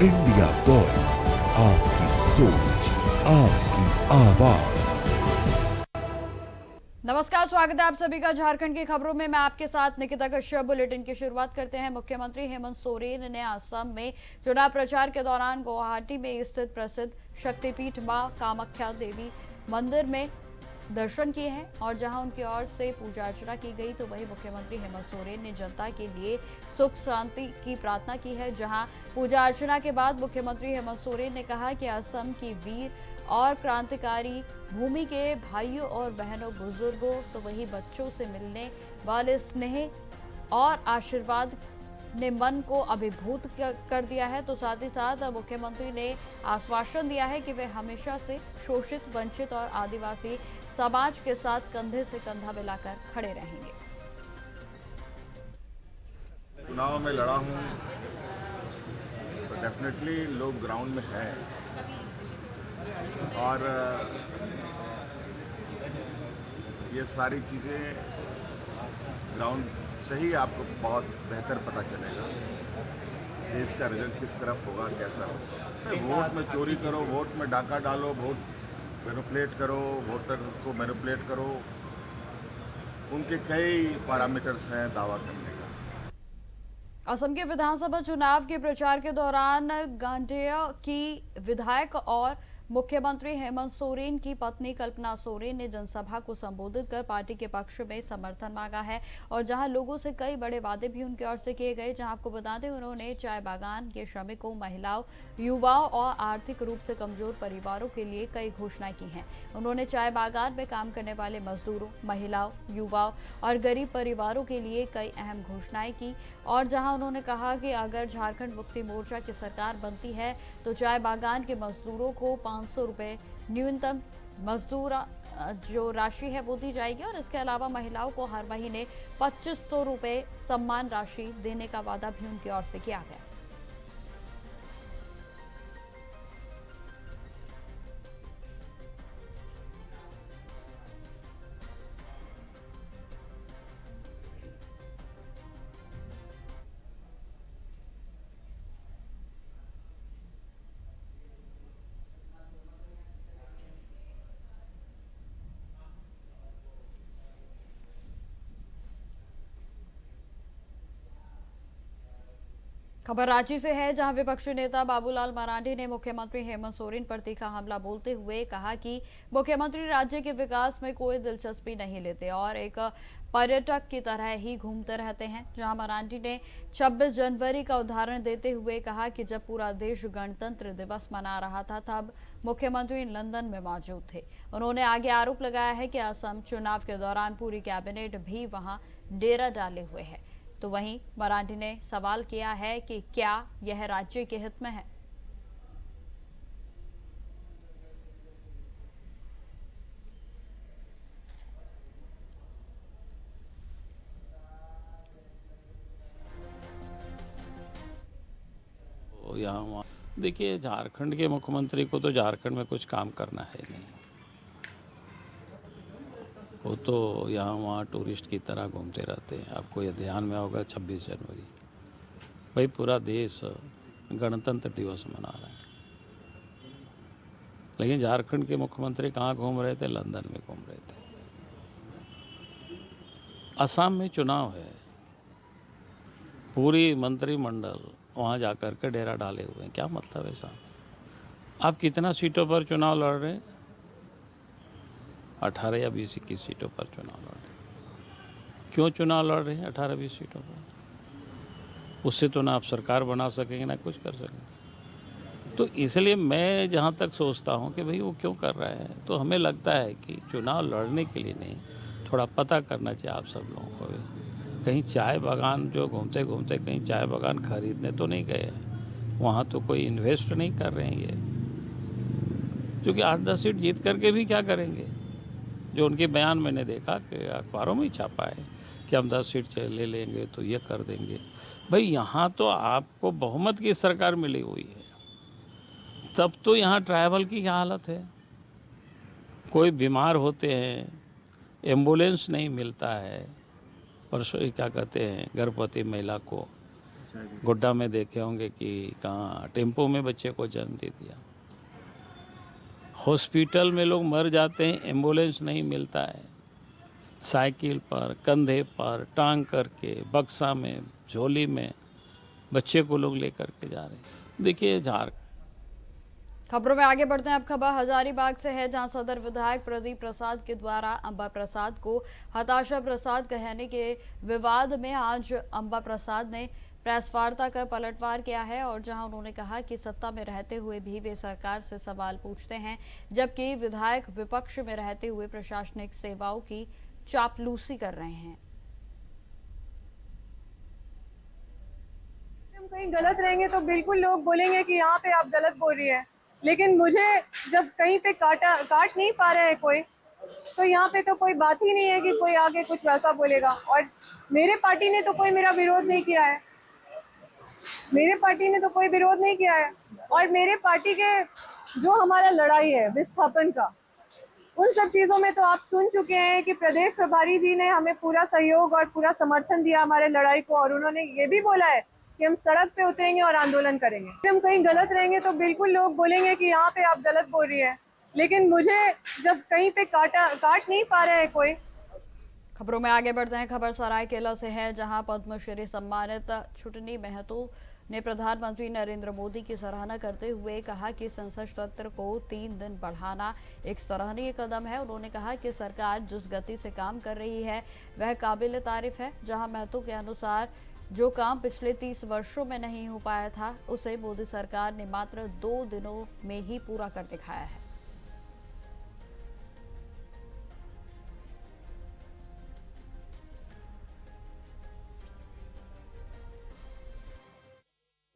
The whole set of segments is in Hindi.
इंडिया वॉइस, आपकी सोच, आपकी आवाज। नमस्कार, स्वागत है आप सभी का झारखंड की खबरों में। मैं आपके साथ निकिता कश्यप। बुलेटिन की शुरुआत करते हैं। मुख्यमंत्री हेमंत सोरेन ने असम में चुनाव प्रचार के दौरान गुवाहाटी में स्थित प्रसिद्ध शक्तिपीठ मां कामाख्या देवी मंदिर में दर्शन किए हैं और जहां उनकी ओर से पूजा अर्चना की गई, तो वहीं मुख्यमंत्री हेमंत सोरेन ने जनता के लिए सुख शांति की प्रार्थना की है। जहां पूजा अर्चना के बाद मुख्यमंत्री हेमंत सोरेन ने कहा कि असम की वीर और क्रांतिकारी भूमि के भाइयों और बहनों, बुजुर्गों, तो वही बच्चों से मिलने वाले स्नेह और आशीर्वाद ने मन को अभिभूत कर दिया है। तो साथ ही साथ मुख्यमंत्री ने आश्वासन दिया है कि वे हमेशा से शोषित, वंचित और आदिवासी समाज के साथ कंधे से कंधा मिलाकर खड़े रहेंगे। चुनाव में लड़ा हूं तो डेफिनेटली लोग ग्राउंड में हैं और ये सारी चीज़ें ग्राउंड से ही आपको बहुत बेहतर पता चलेगा कि इसका रिजल्ट किस तरफ होगा, कैसा होगा। वोट में चोरी करो, वोट में डाका डालो, वोट मैनिपुलेट करो, वोटर को मैनिपुलेट करो, उनके कई पैरामीटर्स हैं दावा करने का। असम के विधानसभा चुनाव के प्रचार के दौरान गांडेय की विधायक और मुख्यमंत्री हेमंत सोरेन की पत्नी कल्पना सोरेन ने जनसभा को संबोधित कर पार्टी के पक्ष में समर्थन मांगा है और जहां लोगों से कई बड़े वादे भी उनकी ओर से किए गए। जहां आपको बता दें, उन्होंने चाय बागान के श्रमिकों, महिलाओं, युवाओं और आर्थिक रूप से कमजोर परिवारों के लिए कई घोषणाएं की हैं। उन्होंने चाय बागान में काम करने वाले मजदूरों, महिलाओं, युवाओं और गरीब परिवारों के लिए कई अहम घोषणाएं की और जहां उन्होंने कहा कि अगर झारखंड मुक्ति मोर्चा की सरकार बनती है तो चाय बागान के मजदूरों को 500 रुपए न्यूनतम मजदूर जो राशि है वो दी जाएगी और इसके अलावा महिलाओं को हर महीने 2500 रुपए सम्मान राशि देने का वादा भी उनकी ओर से किया गया। खबर रांची से है, जहां विपक्षी नेता बाबूलाल मरांडी ने मुख्यमंत्री हेमंत सोरेन पर तीखा हमला बोलते हुए कहा कि मुख्यमंत्री राज्य के विकास में कोई दिलचस्पी नहीं लेते और एक पर्यटक की तरह ही घूमते रहते हैं। जहां मरांडी ने 26 जनवरी का उदाहरण देते हुए कहा कि जब पूरा देश गणतंत्र दिवस मना रहा था तब मुख्यमंत्री लंदन में मौजूद थे। उन्होंने आगे आरोप लगाया है कि असम चुनाव के दौरान पूरी कैबिनेट भी वहां डेरा डाले हुए है। तो वहीं मरांडी ने सवाल किया है कि क्या यह राज्य के हित में है। यहाँ देखिए, झारखंड के मुख्यमंत्री को तो झारखंड में कुछ काम करना है नहीं। वो तो यहाँ वहाँ टूरिस्ट की तरह घूमते रहते हैं। आपको ये ध्यान में होगा 26 जनवरी भाई पूरा देश गणतंत्र दिवस मना रहा है, लेकिन झारखंड के मुख्यमंत्री कहाँ घूम रहे थे? लंदन में घूम रहे थे। असम में चुनाव है, पूरी मंत्रिमंडल वहाँ जाकर के डेरा डाले हुए हैं। क्या मतलब है साहब? आप कितना सीटों पर चुनाव लड़ रहे हैं? 18 या 20-21 सीटों पर चुनाव लड़ रहे हैं। क्यों चुनाव लड़ रहे हैं 18-20 सीटों पर? उससे तो ना आप सरकार बना सकेंगे ना कुछ कर सकेंगे। तो इसलिए मैं जहाँ तक सोचता हूँ कि भाई वो क्यों कर रहे हैं, तो हमें लगता है कि चुनाव लड़ने के लिए नहीं, थोड़ा पता करना चाहिए आप सब लोगों को भी। कहीं चाय बागान जो घूमते घूमते कहीं चाय बागान खरीदने तो नहीं गए हैं, वहाँ तो कोई इन्वेस्ट नहीं कर रहे हैं ये, क्योंकि 8-10 सीट जीत करके भी क्या करेंगे? जो उनके बयान मैंने देखा कि अखबारों में ही छापा है कि हम 10 सीट ले लेंगे तो ये कर देंगे। भाई यहाँ तो आपको बहुमत की सरकार मिली हुई है, तब तो यहाँ ट्राइबल की क्या हालत है? कोई बीमार होते हैं, एम्बुलेंस नहीं मिलता है, और क्या कहते हैं गर्भवती महिला को गोड्डा में देखे होंगे कि कहाँ टेम्पो में बच्चे को जन्म दे दिया। हॉस्पिटल में लोग मर जाते हैं, एम्बुलेंस नहीं मिलता है, साइकिल पर, कंधे पर टांग करके, बक्सा में, झोली में बच्चे को लोग लेकर के जा रहे हैं। देखिए झारखंड। खबरों में आगे बढ़ते हैं। अब खबर हजारीबाग से है, जहां सदर विधायक प्रदीप प्रसाद के द्वारा अंबा प्रसाद को हताशा प्रसाद कहने के विवाद में आज अंबा प्रसाद ने प्रेस वार्ता कर पलटवार किया है, और जहां उन्होंने कहा कि सत्ता में रहते हुए भी वे सरकार से सवाल पूछते हैं, जबकि विधायक विपक्ष में रहते हुए प्रशासनिक सेवाओं की चापलूसी कर रहे हैं। हम कहीं गलत रहेंगे तो बिल्कुल लोग बोलेंगे कि यहाँ पे आप गलत बोल रही है, लेकिन मुझे जब कहीं पे काट नहीं पा रहे हैं कोई, तो यहाँ पे तो कोई बात ही नहीं है कि कोई आगे कुछ वैसा बोलेगा। और मेरे पार्टी ने तो कोई मेरा विरोध नहीं किया है, मेरे पार्टी ने तो कोई विरोध नहीं किया है। और मेरे पार्टी के जो हमारा लड़ाई है विस्थापन का, उन सब चीजों में तो आप सुन चुके हैं कि प्रदेश प्रभारी जी ने हमें पूरा सहयोग और पूरा समर्थन दिया हमारे लड़ाई को, और उन्होंने ये भी बोला है कि हम सड़क पे उतरेंगे और आंदोलन करेंगे। हम कहीं गलत रहेंगे तो बिल्कुल लोग बोलेंगे कि यहाँ पे आप गलत बोल रही है, लेकिन मुझे जब कहीं पे काट नहीं पा रहे हैं कोई। खबरों में आगे बढ़ते हैं। खबर सरायकेला से है, जहां पद्मश्री सम्मानित छुटनी महतो ने प्रधानमंत्री नरेंद्र मोदी की सराहना करते हुए कहा कि संसद सत्र को 3 दिन बढ़ाना एक सराहनीय कदम है। उन्होंने कहा कि सरकार जिस गति से काम कर रही है वह काबिल तारीफ है। जहां महतो के अनुसार जो काम पिछले 30 वर्षों में नहीं हो पाया था, उसे मोदी सरकार ने मात्र 2 दिनों में ही पूरा कर दिखाया है।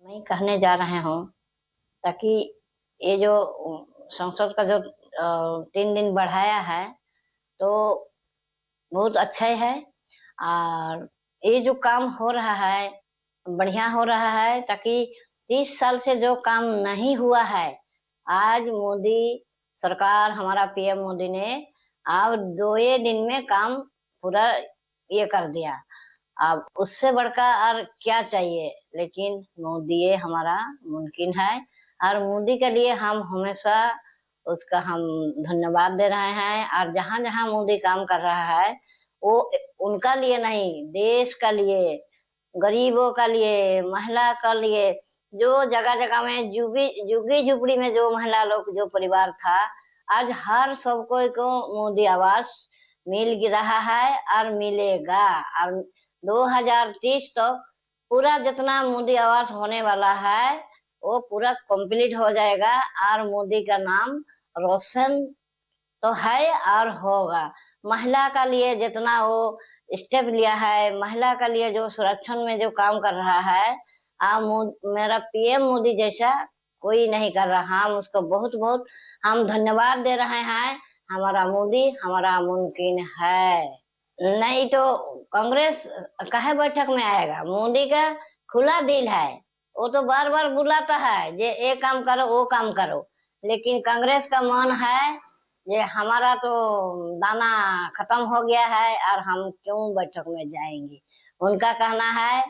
मैं कहने जा रहे हूँ ताकि ये जो संसद का जो 3 दिन बढ़ाया है तो बहुत अच्छा है, और ये जो काम हो रहा है बढ़िया हो रहा है, ताकि 30 साल से जो काम नहीं हुआ है आज मोदी सरकार, हमारा पीएम मोदी ने अब 2 दिन में काम पूरा ये कर दिया। अब उससे बढ़कर और क्या चाहिए, लेकिन मोदी ये हमारा मुमकिन है, और मोदी के लिए हम हमेशा उसका हम धन्यवाद दे रहे हैं। और जहाँ जहाँ मोदी काम कर रहा है वो उनका लिए नहीं, देश का लिए, गरीबों का लिए, महिला का लिए, जो जगह जगह में झुग्गी झुपड़ी में जो महिला लोग जो परिवार था, आज हर सबको को मोदी आवास मिल रहा है और मिलेगा। और 2030 तक पूरा जितना मोदी आवास होने वाला है वो पूरा कंप्लीट हो जाएगा, और मोदी का नाम रोशन तो है और होगा। महिला का लिए जितना वो स्टेप लिया है, महिला का लिए जो संरक्षण में जो काम कर रहा है, मेरा पीएम मोदी जैसा कोई नहीं कर रहा। हम उसको बहुत बहुत हम धन्यवाद दे रहे हैं। हमारा मोदी हमारा मुमकिन है, नहीं तो कांग्रेस काहे बैठक में आएगा। मोदी का खुला दिल है, वो तो बार बार बुलाता है जे ये काम करो वो काम करो, लेकिन कांग्रेस का मन है जे हमारा तो दाना खत्म हो गया है और हम क्यों बैठक में जाएंगे। उनका कहना है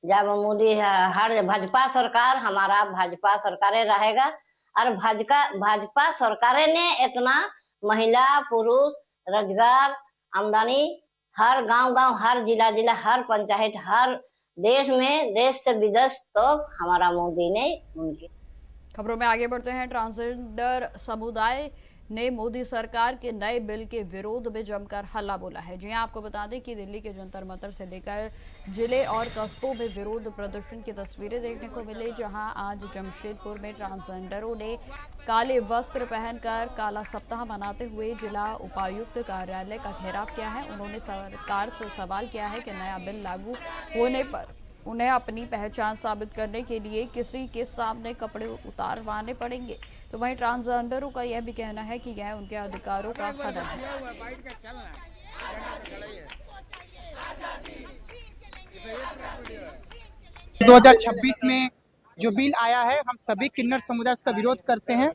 जब मोदी हर भाजपा सरकार, हमारा भाजपा सरकारें रहेगा, और भाजपा सरकारें ने इतना महिला पुरुष रोजगार आमदनी हर गांव हर जिला हर पंचायत हर देश में, देश से विदेश तो हमारा मोदी ने उनकी। खबरों में आगे बढ़ते हैं। ट्रांसजेंडर समुदाय ने मोदी सरकार के नए बिल के विरोध में जमकर हल्ला बोला है। जी आपको बता दें कि दिल्ली के जंतर मंतर से लेकर जिले और कस्बों में विरोध प्रदर्शन की तस्वीरें देखने को मिली, जहां आज जमशेदपुर में ट्रांसजेंडरों ने काले वस्त्र पहनकर काला सप्ताह मनाते हुए जिला उपायुक्त कार्यालय का घेराव किया है। उन्होंने सरकार से सवाल किया है कि नया बिल लागू होने पर उन्हें अपनी पहचान साबित करने के लिए किसी के सामने कपड़े उतारवाने पड़ेंगे। तो वहीं ट्रांसजेंडरों का यह भी कहना है कि यह उनके अधिकारों का हनन है। 2026 में जो बिल आया है, हम सभी किन्नर समुदाय उसका विरोध करते हैं।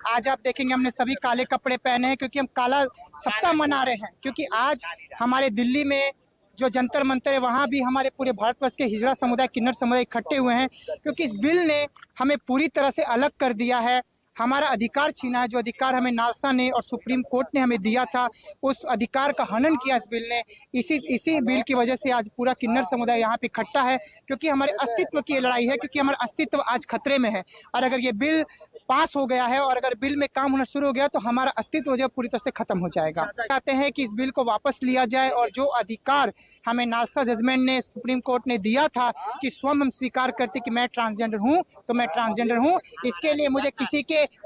आज आप देखेंगे हमने सभी काले कपड़े पहने हैं, क्योंकि हम काला सप्ताह मना रहे हैं। क्योंकि आज हमारे दिल्ली में जो जंतर मंतर है वहाँ भी हमारे पूरे भारतवर्ष के हिजड़ा समुदाय, किन्नर समुदाय इकट्ठे हुए हैं, क्योंकि इस बिल ने हमें पूरी तरह से अलग कर दिया है, हमारा अधिकार छीना है। जो अधिकार हमें नालसा ने और सुप्रीम कोर्ट ने हमें दिया था, उस अधिकार का हनन किया इस बिल ने। इसी बिल की वजह से आज पूरा किन्नर समुदाय यहाँ पे इकट्ठा है, क्योंकि हमारे अस्तित्व की लड़ाई है, क्योंकि हमारा अस्तित्व आज खतरे में है। और अगर ये बिल पास हो गया है और अगर बिल में काम होना शुरू हो गया तो हमारा अस्तित्व जो पूरी तरह से खत्म हो जाएगा। चाहते हैं कि इस बिल को वापस लिया जाए और जो अधिकार हमें नालसा जजमेंट ने, सुप्रीम कोर्ट ने दिया था कि स्वयं हम स्वीकार करते कि मैं ट्रांसजेंडर हूँ तो मैं ट्रांसजेंडर हूँ, इसके लिए मुझे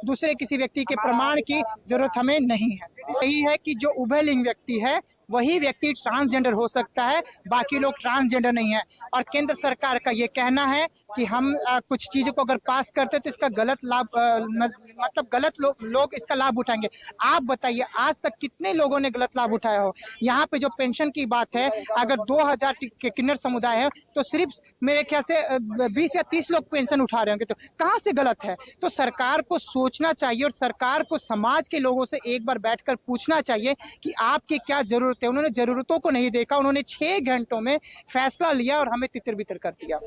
दूसरे किसी व्यक्ति के प्रमाण की जरूरत हमें नहीं है। यही है कि जो उभयलिंग व्यक्ति है वही व्यक्ति ट्रांसजेंडर हो सकता है, बाकी लोग ट्रांसजेंडर नहीं है। और केंद्र सरकार का ये कहना है कि हम कुछ चीज़ों को अगर पास करते तो इसका गलत लाभ मतलब गलत लोग इसका लाभ उठाएंगे। आप बताइए आज तक कितने लोगों ने गलत लाभ उठाया हो। यहाँ पे जो पेंशन की बात है, अगर 2000 के किन्नर समुदाय है तो सिर्फ मेरे ख्याल से 20 या 30 लोग पेंशन उठा रहे होंगे, तो कहाँ से गलत है। तो सरकार को सोचना चाहिए और सरकार को समाज के लोगों से एक बार बैठकर पूछना चाहिए कि आपकी क्या जरूरत है। उन्होंने जरूरतों को नहीं देखा, उन्होंने 6 घंटों में फैसला लिया और हमें तितर बितर कर दिया।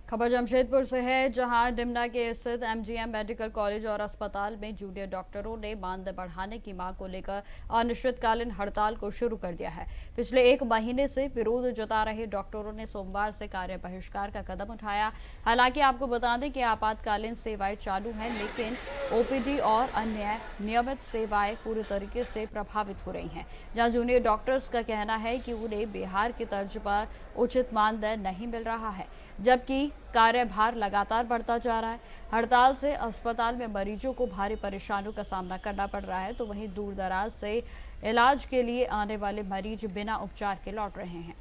खबर जमशेदपुर से है, जहां डिमना के स्थित एमजीएम मेडिकल कॉलेज और अस्पताल में जूनियर डॉक्टरों ने मानदेय बढ़ाने की मांग को लेकर अनिश्चितकालीन हड़ताल को शुरू कर दिया है। पिछले 1 महीने से विरोध जता रहे डॉक्टरों ने सोमवार से कार्य बहिष्कार का कदम उठाया। हालांकि आपको बता दें कि आपातकालीन सेवाएं चालू हैं, लेकिन ओपीडी और अन्य नियमित सेवाएं पूरी तरीके से प्रभावित हो रही हैं। जहां जूनियर डॉक्टर्स का कहना है कि उन्हें बिहार की तर्ज पर उचित मानदेय नहीं मिल रहा है, जबकि कार्यभार लगातार बढ़ता जा रहा है। हड़ताल से अस्पताल में मरीजों को भारी परेशानियों का सामना करना पड़ रहा है, तो वहीं दूर दराज से इलाज के लिए आने वाले मरीज बिना उपचार के लौट रहे हैं।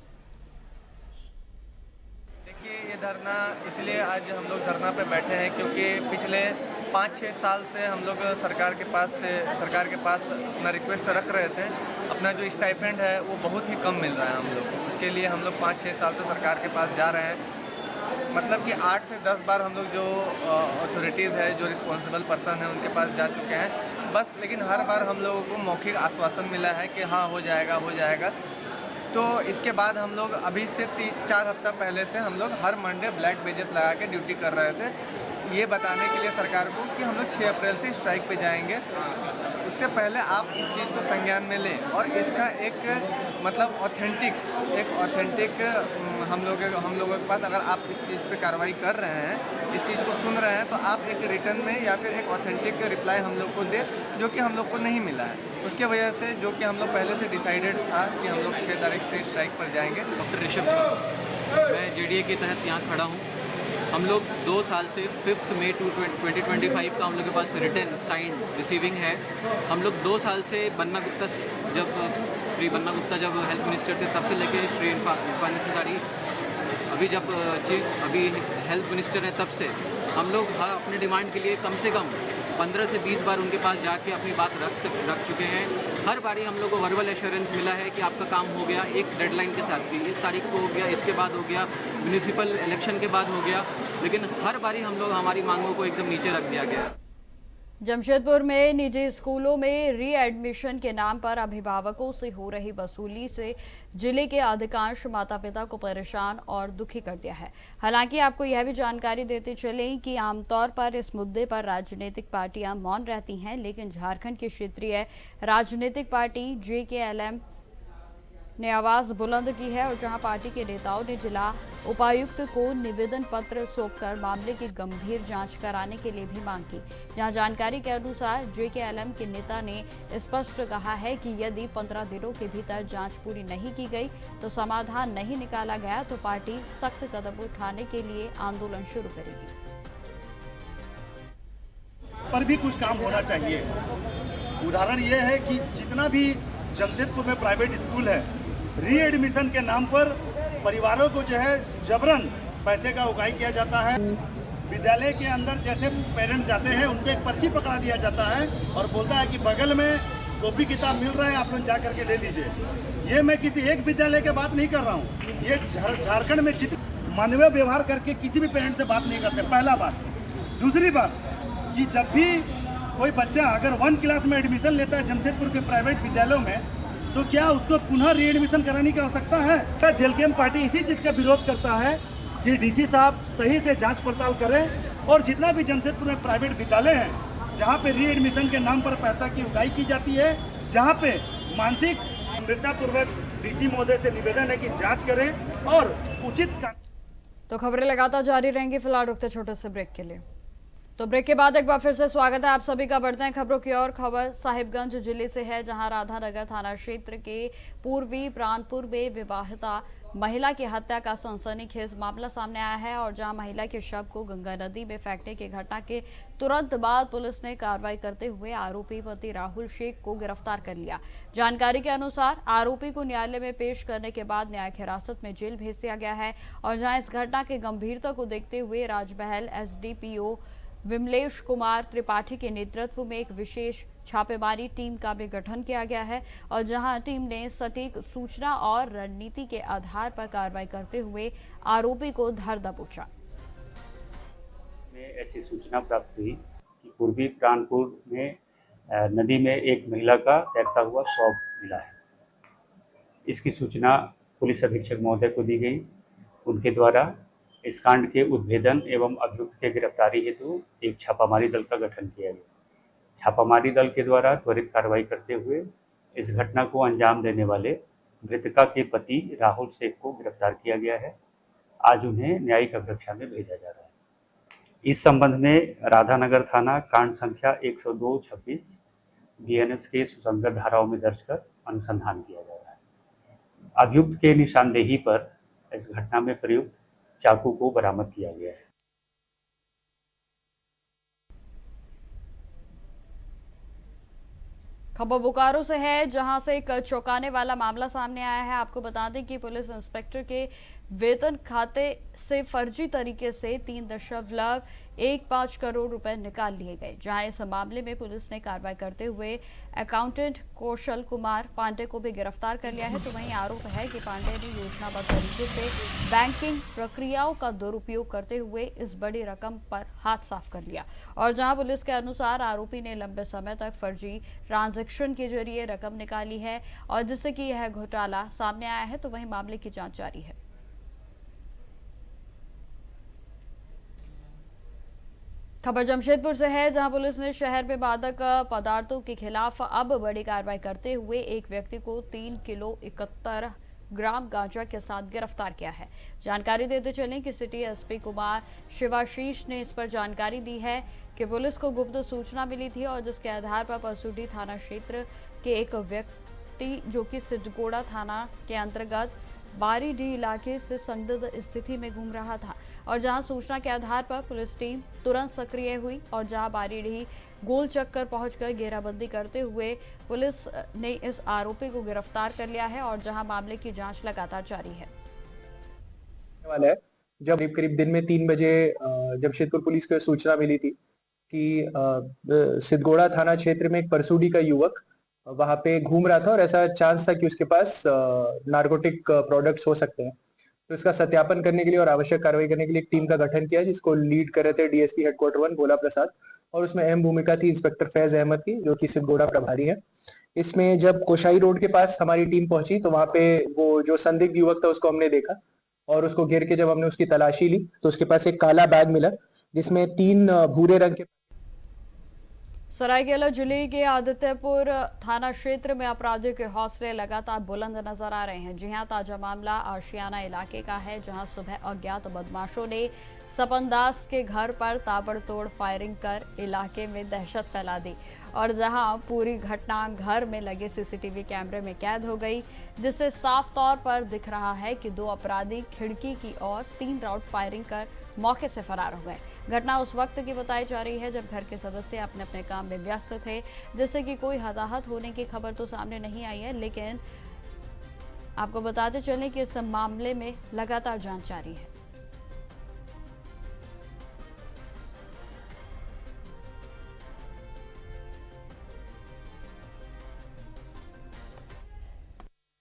देखिए, ये धरना इसलिए आज हम लोग धरना पे बैठे हैं क्योंकि पिछले 5-6 साल से हम लोग सरकार के पास अपना रिक्वेस्ट रख रहे थे। अपना जो स्टाइपेंड है वो बहुत ही कम मिल रहा है हम लोग को। उसके लिए हम लोग 5-6 साल से सरकार के पास जा रहे हैं। मतलब कि 8 से 10 बार हम लोग जो अथॉरिटीज़ है, जो रिस्पॉन्सिबल पर्सन है, उनके पास जा चुके हैं बस। लेकिन हर बार हम लोगों को मौखिक आश्वासन मिला है कि हाँ हो जाएगा। तो इसके बाद हम लोग अभी से 3-4 हफ्ता पहले से हम लोग हर मंडे ब्लैक बेजेस लगा के ड्यूटी कर रहे थे, ये बताने के लिए सरकार को कि हम लोग 6 अप्रैल से स्ट्राइक पे जाएंगे। उससे पहले आप इस चीज़ को संज्ञान में लें और इसका एक मतलब ऑथेंटिक हम लोगों के पास अगर आप इस चीज़ पे कार्रवाई कर रहे हैं, इस चीज़ को सुन रहे हैं, तो आप एक रिटर्न में या फिर एक ऑथेंटिक रिप्लाई हम लोग को दें, जो कि हम लोग को नहीं मिला है। उसके वजह से जो कि हम लोग पहले से डिसाइडेड था कि हम लोग 6 तारीख से स्ट्राइक पर जाएंगे। डॉक्टर ऋषभ, मैं जेडीए के तहत यहाँ खड़ा हूँ। हम लोग 2 साल से 5 मई 2025 का हम लोग के पास रिटर्न साइंड रिसीविंग है। हम लोग 2 साल से श्री बन्ना गुप्ता जब हेल्थ मिनिस्टर थे तब से लेके श्री इरफान खिलाड़ी अभी हेल्थ मिनिस्टर है तब से हम लोग अपने डिमांड के लिए कम से कम 15 से 20 बार उनके पास जाके अपनी बात रख चुके हैं। हर बारी हम लोग को वर्बल एश्योरेंस मिला है कि आपका काम हो गया, एक डेडलाइन के साथ भी, इस तारीख को हो गया, इसके बाद हो गया, म्यूनिसिपल इलेक्शन के बाद हो गया, लेकिन हर बारी हम लोग हमारी मांगों को एकदम नीचे रख दिया गया। जमशेदपुर में निजी स्कूलों में रीएडमिशन के नाम पर अभिभावकों से हो रही वसूली से जिले के अधिकांश माता पिता को परेशान और दुखी कर दिया है। हालांकि आपको यह भी जानकारी देते चलें कि आमतौर पर इस मुद्दे पर राजनीतिक पार्टियां मौन रहती हैं, लेकिन झारखंड की क्षेत्रीय राजनीतिक पार्टी JKLM ने आवाज बुलंद की है और जहां पार्टी के नेताओं ने जिला उपायुक्त को निवेदन पत्र सौंपकर मामले की गंभीर जांच कराने के लिए भी मांग की। जहां जानकारी के अनुसार JKLM के नेता ने स्पष्ट कहा है कि यदि 15 दिनों के भीतर जांच पूरी नहीं की गई तो समाधान नहीं निकाला गया तो पार्टी सख्त कदम उठाने के लिए आंदोलन शुरू करेगी। पर भी कुछ काम होना चाहिए। उदाहरण ये है कि जितना भी जमशेदपुर में प्राइवेट स्कूल है, रीएडमिशन के नाम पर परिवारों को जो है जबरन पैसे का उगाही किया जाता है। विद्यालय के अंदर जैसे पेरेंट्स जाते हैं उनको एक पर्ची पकड़ा दिया जाता है और बोलता है कि बगल में कॉपी किताब मिल रहा है, आप लोग जा करके ले लीजिए। ये मैं किसी एक विद्यालय की बात नहीं कर रहा हूँ, ये झारखंड में जितने मानवीय व्यवहार करके किसी भी पेरेंट्स से बात नहीं करते, पहला बात। दूसरी बात कि जब भी कोई बच्चा अगर 1 क्लास में एडमिशन लेता है जमशेदपुर के प्राइवेट विद्यालयों में, तो क्या उसको पुनः रीएडमिशन कराने की आवश्यकता है? जेल कैंप पार्टी इसी चीज़ का विरोध करता है कि डीसी साहब सही से जांच पड़ताल करें और जितना भी जमशेदपुर में प्राइवेट विद्यालय हैं जहां पे रीएडमिशन के नाम पर पैसा की उगाही की जाती है, जहां पे मानसिक गंभीरतापूर्वक डीसी महोदय से निवेदन है कि जांच करें और उचित। तो खबरें लगातार जारी रहेंगी, फिलहाल रुकते छोटे से ब्रेक के लिए। तो ब्रेक के बाद एक बार फिर से स्वागत है आप सभी का। बढ़ते हैं खबरों की और। खबर साहिबगंज जिले से है, जहां राधानगर थाना क्षेत्र के पूर्वी प्राणपुर में विवाहिता महिला की हत्या का सनसनीखेज मामला सामने आया है और जहां महिला के शव को गंगा नदी में फेंकने की घटना के तुरंत बाद पुलिस ने कार्रवाई करते हुए आरोपी पति राहुल शेख को गिरफ्तार कर लिया। जानकारी के अनुसार आरोपी को न्यायालय में पेश करने के बाद न्यायिक हिरासत में जेल भेज दिया गया है और जहां इस घटना की गंभीरता को देखते हुए राजमहल एसडीपीओ विमलेश कुमार त्रिपाठी के नेतृत्व में एक विशेष छापेमारी टीम का भी गठन किया गया है और जहां टीम ने सटीक सूचना और रणनीति के आधार पर कार्रवाई करते हुए आरोपी को धर दबोचा। ऐसी सूचना प्राप्त हुई कि पूर्वी प्राणपुर में नदी में एक महिला का तैरता हुआ शव मिला है। इसकी सूचना पुलिस अधीक्षक महोदय को दी गई। उनके द्वारा इस कांड के उद्भेदन एवं अभियुक्त के गिरफ्तारी हेतु एक छापामारी दल का गठन किया गया। छापामारी दल के द्वारा त्वरित कार्रवाई करते हुए इस घटना को अंजाम देने वाले मृतका के पति राहुल शेख को गिरफ्तार किया गया है। आज उन्हें न्यायिक अभिरक्षा में भेजा जा रहा है। इस संबंध में राधानगर थाना कांड संख्या 102-26 बीएनएस के सुसंगत धाराओं में दर्ज कर अनुसंधान किया जा रहा है। अभियुक्त के निशानदेही पर इस घटना में प्रयुक्त चाकू को बरामद किया गया है। खबर बोकारो से है, जहां से एक चौंकाने वाला मामला सामने आया है। आपको बता दें कि पुलिस इंस्पेक्टर के वेतन खाते से फर्जी तरीके से 3.15 करोड़ रुपए निकाल लिए गए। जहां इस मामले में पुलिस ने कार्रवाई करते हुए अकाउंटेंट कौशल कुमार पांडे को भी गिरफ्तार कर लिया है। तो वहीं आरोप है कि पांडे ने योजनाबद्ध तरीके से बैंकिंग प्रक्रियाओं का दुरुपयोग करते हुए इस बड़ी रकम पर हाथ साफ कर लिया और जहां पुलिस के अनुसार आरोपी ने लंबे समय तक फर्जी ट्रांजैक्शन के जरिए रकम निकाली है और जिससे कि यह घोटाला सामने आया है। तो वहीं मामले की जांच जारी है। खबर जमशेदपुर से है, जहां पुलिस ने शहर में मादक पदार्थों के खिलाफ अब बड़ी कार्रवाई करते हुए एक व्यक्ति को 3 किलो 71 ग्राम गांजा के साथ गिरफ्तार किया है। जानकारी देते चलें कि सिटी एसपी कुमार शिवाशीष ने इस पर जानकारी दी है कि पुलिस को गुप्त सूचना मिली थी और जिसके आधार पर परसूडी थाना क्षेत्र के एक व्यक्ति जो कि सिद्धगोड़ा थाना के अंतर्गत बारीडीह इलाके से संदिग्ध स्थिति में घूम रहा था और जहां सूचना के आधार पर पुलिस टीम तुरंत सक्रिय हुई और जहां बारीडीह गोल चक्कर पहुंचकर घेराबंदी करते हुए पुलिस ने इस आरोपी को गिरफ्तार कर लिया है और जहां मामले की जांच लगातार जारी है। जब करीब दिन में 3 बजे जमशेदपुर पुलिस को सूचना मिली थी कि सिद्धगोड़ा थाना क्षेत्र में एक परसूडी का युवक वहां पे घूम रहा था और ऐसा चांस था कि उसके पास नार्कोटिक प्रोडक्ट्स हो सकते हैं। तो इसका सत्यापन करने के लिए और आवश्यक कार्रवाई करने के लिए एक टीम का गठन किया जिसको लीड कर रहे थे डीएसपी हेडक्वार्टर 1 भोला प्रसाद और उसमें अहम भूमिका थी इंस्पेक्टर फैज अहमद की जो कि सिद्धगोड़ा प्रभारी है। इसमें जब कोशाई रोड के पास हमारी टीम पहुंची तो वहां पे वो जो संदिग्ध युवक था उसको हमने देखा और उसको घेर के जब हमने उसकी तलाशी ली तो उसके पास एक काला बैग मिला जिसमें 3 भूरे रंग के। सरायकेला जिले के आदित्यपुर थाना क्षेत्र में अपराधियों के हौसले लगातार बुलंद नजर आ रहे हैं। जी हां, ताजा मामला आशियाना इलाके का है, जहां सुबह अज्ञात बदमाशों ने सपन दास के घर पर ताबड़तोड़ फायरिंग कर इलाके में दहशत फैला दी और जहां पूरी घटना घर में लगे सीसीटीवी कैमरे में कैद हो गई, जिससे साफ तौर पर दिख रहा है कि 2 अपराधी खिड़की की ओर 3 राउंड फायरिंग कर मौके से फरार हो गए। घटना उस वक्त की बताई जा रही है जब घर के सदस्य अपने अपने काम में व्यस्त थे, जिससे कि कोई हताहत होने की खबर तो सामने नहीं आई है, लेकिन आपको बताते चलें कि इस मामले में लगातार जांच जारी है।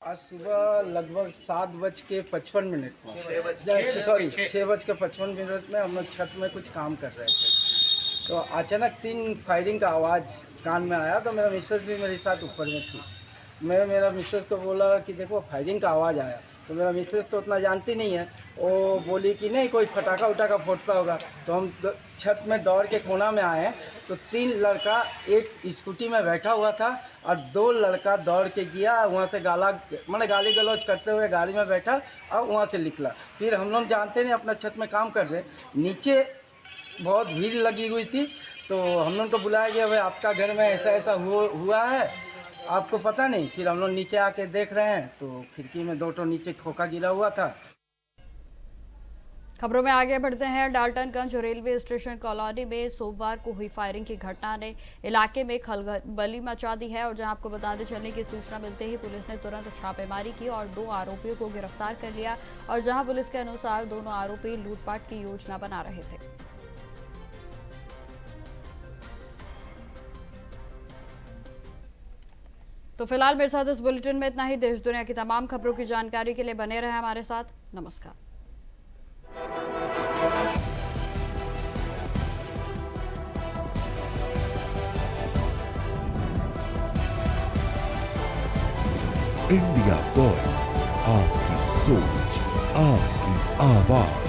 आज सुबह लगभग 7:55 में सॉरी 6:55 में हम लोग छत में कुछ काम कर रहे थे तो अचानक 3 फायरिंग का आवाज़ कान में आया। तो मेरा मिसेस भी मेरे साथ ऊपर में थी मैं मेरा मिसेस को बोला कि देखो फायरिंग का आवाज़ आया, तो मेरा मिसेस तो उतना जानती नहीं है, वो बोली कि नहीं कोई फटाका उटाका फूटता होगा। तो हम छत में दौड़ के कोना में आए तो 3 लड़का एक स्कूटी में बैठा हुआ था और 2 लड़का दौड़ के गया वहाँ से गाली गलौज करते हुए गाड़ी में बैठा और वहाँ से निकला। फिर हम लोग जानते नहीं अपना छत में काम कर रहे, नीचे बहुत भीड़ लगी हुई थी, तो हम लोग को बुलाया गया भाई आपका घर में ऐसा ऐसा हुआ है, आपको पता नहीं। फिर हम लोग नीचे आके देख रहे हैं तो खिड़की में 2 नीचे खोखा गिरा हुआ था। खबरों में आगे बढ़ते हैं। डाल्टनगंज रेलवे स्टेशन कॉलोनी में सोमवार को हुई फायरिंग की घटना ने इलाके में खलबली मचा दी है और जहां आपको बताते चलने की सूचना मिलते ही पुलिस ने तुरंत छापेमारी की और 2 आरोपियों को गिरफ्तार कर लिया। और जहां पुलिस के अनुसार दोनों आरोपी लूटपाट की योजना बना रहे थे। तो फिलहाल मेरे साथ इस बुलेटिन में इतना ही। देश दुनिया की तमाम खबरों की जानकारी के लिए बने रहें हमारे साथ। नमस्कार। इंडिया वॉइस, आपकी सोच, आपकी आवाज।